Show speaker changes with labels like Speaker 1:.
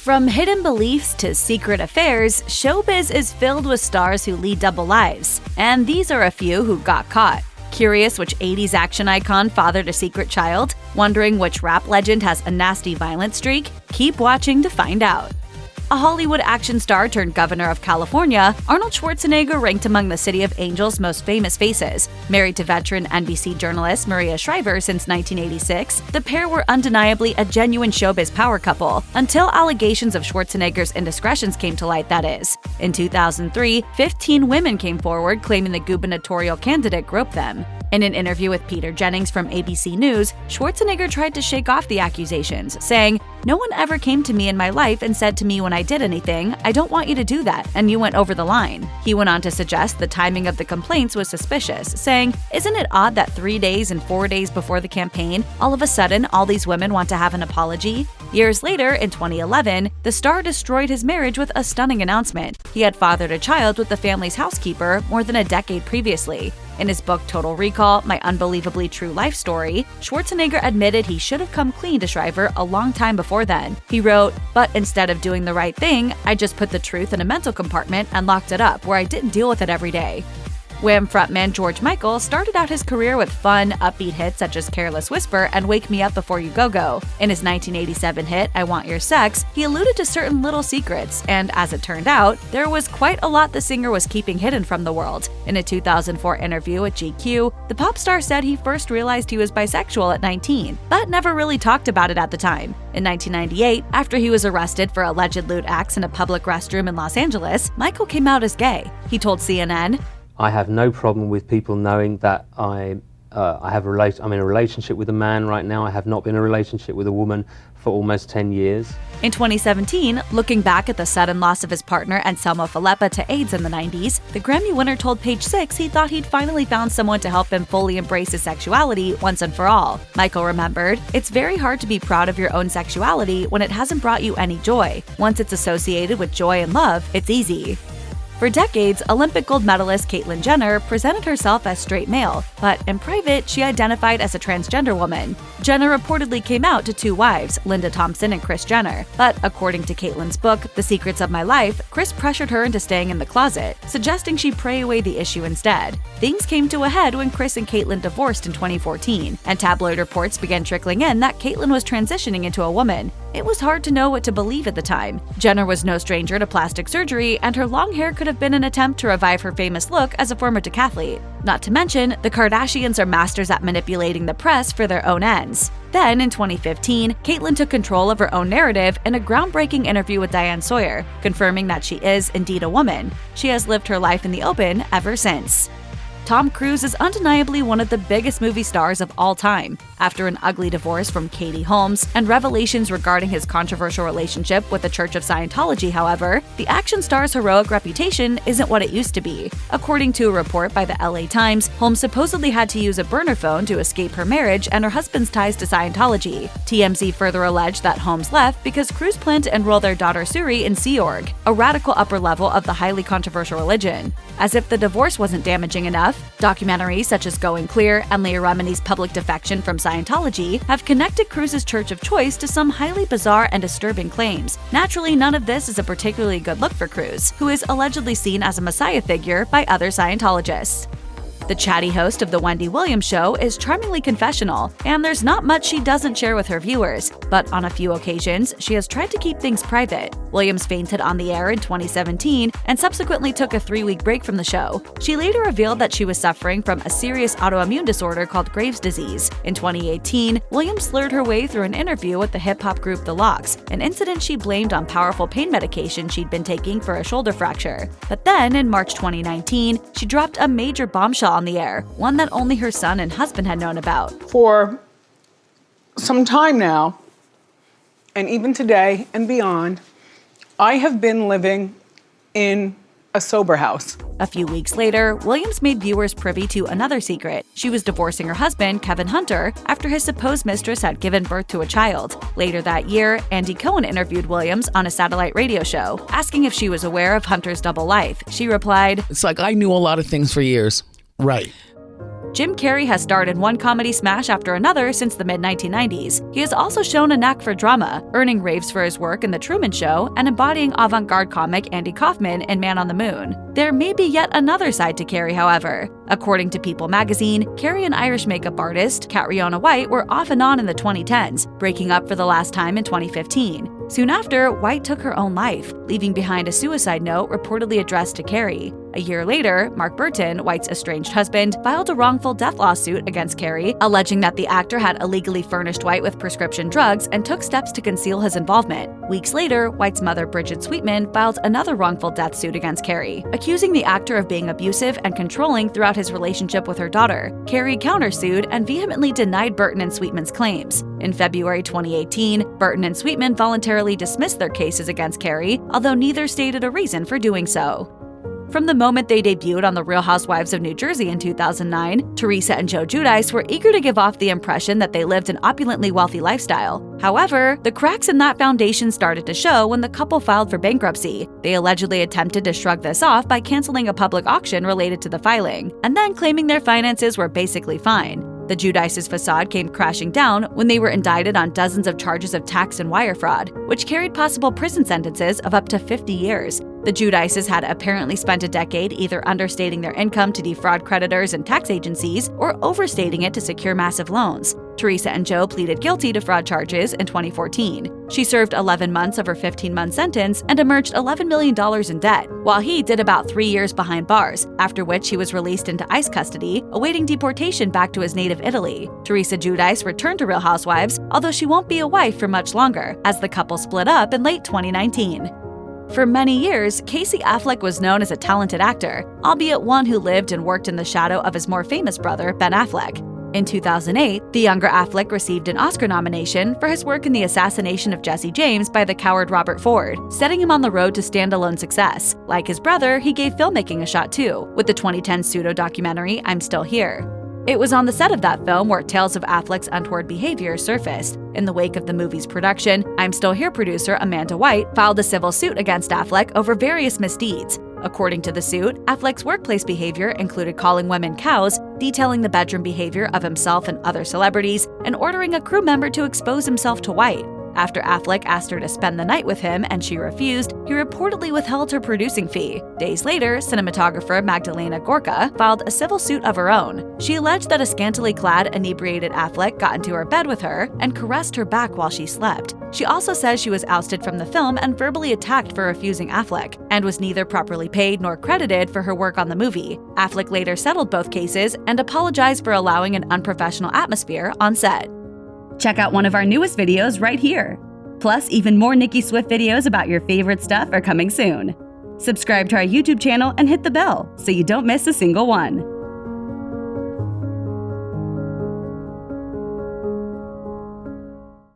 Speaker 1: From hidden beliefs to secret affairs, showbiz is filled with stars who lead double lives. And these are a few who got caught. Curious which 80s action icon fathered a secret child? Wondering which rap legend has a nasty violent streak? Keep watching to find out. A Hollywood action star turned governor of California, Arnold Schwarzenegger ranked among the City of Angels' most famous faces. Married to veteran NBC journalist Maria Shriver since 1986, the pair were undeniably a genuine showbiz power couple, until allegations of Schwarzenegger's indiscretions came to light, that is. In 2003, 15 women came forward claiming the gubernatorial candidate groped them. In an interview with Peter Jennings from ABC News, Schwarzenegger tried to shake off the accusations, saying, "No one ever came to me in my life and said to me when I did anything, 'I don't want you to do that,' and you went over the line." He went on to suggest the timing of the complaints was suspicious, saying, "Isn't it odd that 3 days and 4 days before the campaign, all of a sudden all these women want to have an apology?" Years later, in 2011, the star destroyed his marriage with a stunning announcement. He had fathered a child with the family's housekeeper more than a decade previously. In his book Total Recall, My Unbelievably True Life Story, Schwarzenegger admitted he should have come clean to Shriver a long time before then. He wrote, "But instead of doing the right thing, I just put the truth in a mental compartment and locked it up where I didn't deal with it every day." Wham frontman George Michael started out his career with fun, upbeat hits such as Careless Whisper and Wake Me Up Before You Go-Go. In his 1987 hit, I Want Your Sex, he alluded to certain little secrets, and as it turned out, there was quite a lot the singer was keeping hidden from the world. In a 2004 interview with GQ, the pop star said he first realized he was bisexual at 19, but never really talked about it at the time. In 1998, after he was arrested for alleged lewd acts in a public restroom in Los Angeles, Michael came out as gay. He told CNN,
Speaker 2: "I have no problem with people knowing that I'm in a relationship with a man right now. I have not been in a relationship with a woman for almost 10 years.
Speaker 1: In 2017, looking back at the sudden loss of his partner Anselmo Falepa to AIDS in the 90s, the Grammy winner told Page Six he thought he'd finally found someone to help him fully embrace his sexuality once and for all. Michael remembered, "It's very hard to be proud of your own sexuality when it hasn't brought you any joy. Once it's associated with joy and love, it's easy." For decades, Olympic gold medalist Caitlyn Jenner presented herself as straight male, but in private, she identified as a transgender woman. Jenner reportedly came out to 2 wives, Linda Thompson and Kris Jenner, but according to Caitlyn's book, The Secrets of My Life, Kris pressured her into staying in the closet, suggesting she pray away the issue instead. Things came to a head when Kris and Caitlyn divorced in 2014, and tabloid reports began trickling in that Caitlyn was transitioning into a woman. It was hard to know what to believe at the time. Jenner was no stranger to plastic surgery, and her long hair could have been an attempt to revive her famous look as a former decathlete. Not to mention, the Kardashians are masters at manipulating the press for their own ends. Then, in 2015, Caitlyn took control of her own narrative in a groundbreaking interview with Diane Sawyer, confirming that she is indeed a woman. She has lived her life in the open ever since. Tom Cruise is undeniably one of the biggest movie stars of all time. After an ugly divorce from Katie Holmes and revelations regarding his controversial relationship with the Church of Scientology, however, the action star's heroic reputation isn't what it used to be. According to a report by the LA Times, Holmes supposedly had to use a burner phone to escape her marriage and her husband's ties to Scientology. TMZ further alleged that Holmes left because Cruise planned to enroll their daughter Suri in Sea Org, a radical upper level of the highly controversial religion. As if the divorce wasn't damaging enough, documentaries such as Going Clear and Leah Remini's public defection from Scientology have connected Cruise's church of choice to some highly bizarre and disturbing claims. Naturally, none of this is a particularly good look for Cruise, who is allegedly seen as a messiah figure by other Scientologists. The chatty host of The Wendy Williams Show is charmingly confessional, and there's not much she doesn't share with her viewers, but on a few occasions, she has tried to keep things private. Williams fainted on the air in 2017 and subsequently took a 3-week break from the show. She later revealed that she was suffering from a serious autoimmune disorder called Graves' disease. In 2018, Williams slurred her way through an interview with the hip-hop group The Lox, an incident she blamed on powerful pain medication she'd been taking for a shoulder fracture. But then, in March 2019, she dropped a major bombshell on the air, one that only her son and husband had known about.
Speaker 3: For some time now, and even today and beyond, I have been living in a sober house.
Speaker 1: A few weeks later, Williams made viewers privy to another secret. She was divorcing her husband, Kevin Hunter, after his supposed mistress had given birth to a child. Later that year, Andy Cohen interviewed Williams on a satellite radio show, asking if she was aware of Hunter's double life. She replied,
Speaker 4: "It's like I knew a lot of things for years."
Speaker 5: Right.
Speaker 1: Jim Carrey has starred in one comedy smash after another since the mid-1990s. He has also shown a knack for drama, earning raves for his work in The Truman Show and embodying avant-garde comic Andy Kaufman in Man on the Moon. There may be yet another side to Carrey, however. According to People magazine, Carrey and Irish makeup artist Catriona White were off and on in the 2010s, breaking up for the last time in 2015. Soon after, White took her own life, leaving behind a suicide note reportedly addressed to Carrey. A year later, Mark Burton, White's estranged husband, filed a wrongful death lawsuit against Carrey, alleging that the actor had illegally furnished White with prescription drugs and took steps to conceal his involvement. Weeks later, White's mother, Bridget Sweetman, filed another wrongful death suit against Carrey, accusing the actor of being abusive and controlling throughout his relationship with her daughter. Carrey countersued and vehemently denied Burton and Sweetman's claims. In February 2018, Burton and Sweetman voluntarily dismissed their cases against Carrey, although neither stated a reason for doing so. From the moment they debuted on The Real Housewives of New Jersey in 2009, Teresa and Joe Giudice were eager to give off the impression that they lived an opulently wealthy lifestyle. However, the cracks in that foundation started to show when the couple filed for bankruptcy. They allegedly attempted to shrug this off by canceling a public auction related to the filing, and then claiming their finances were basically fine. The Giudices' facade came crashing down when they were indicted on dozens of charges of tax and wire fraud, which carried possible prison sentences of up to 50 years. The Giudices had apparently spent a decade either understating their income to defraud creditors and tax agencies or overstating it to secure massive loans. Teresa and Joe pleaded guilty to fraud charges in 2014. She served 11 months of her 15-month sentence and emerged $11 million in debt, while he did about 3 years behind bars, after which he was released into ICE custody, awaiting deportation back to his native Italy. Teresa Giudice returned to Real Housewives, although she won't be a wife for much longer, as the couple split up in late 2019. For many years, Casey Affleck was known as a talented actor, albeit one who lived and worked in the shadow of his more famous brother, Ben Affleck. In 2008, the younger Affleck received an Oscar nomination for his work in the assassination of Jesse James by the coward Robert Ford, setting him on the road to standalone success. Like his brother, he gave filmmaking a shot too, with the 2010 pseudo-documentary I'm Still Here. It was on the set of that film where tales of Affleck's untoward behavior surfaced. In the wake of the movie's production, I'm Still Here producer Amanda White filed a civil suit against Affleck over various misdeeds. According to the suit, Affleck's workplace behavior included calling women cows, detailing the bedroom behavior of himself and other celebrities, and ordering a crew member to expose himself to White. After Affleck asked her to spend the night with him and she refused, he reportedly withheld her producing fee. Days later, cinematographer Magdalena Gorka filed a civil suit of her own. She alleged that a scantily clad, inebriated Affleck got into her bed with her and caressed her back while she slept. She also says she was ousted from the film and verbally attacked for refusing Affleck, and was neither properly paid nor credited for her work on the movie. Affleck later settled both cases and apologized for allowing an unprofessional atmosphere on set. Check out one of our newest videos right here. Plus, even more Nicki Swift videos about your favorite stuff are coming soon. Subscribe to our YouTube channel and hit the bell so you don't miss a single one.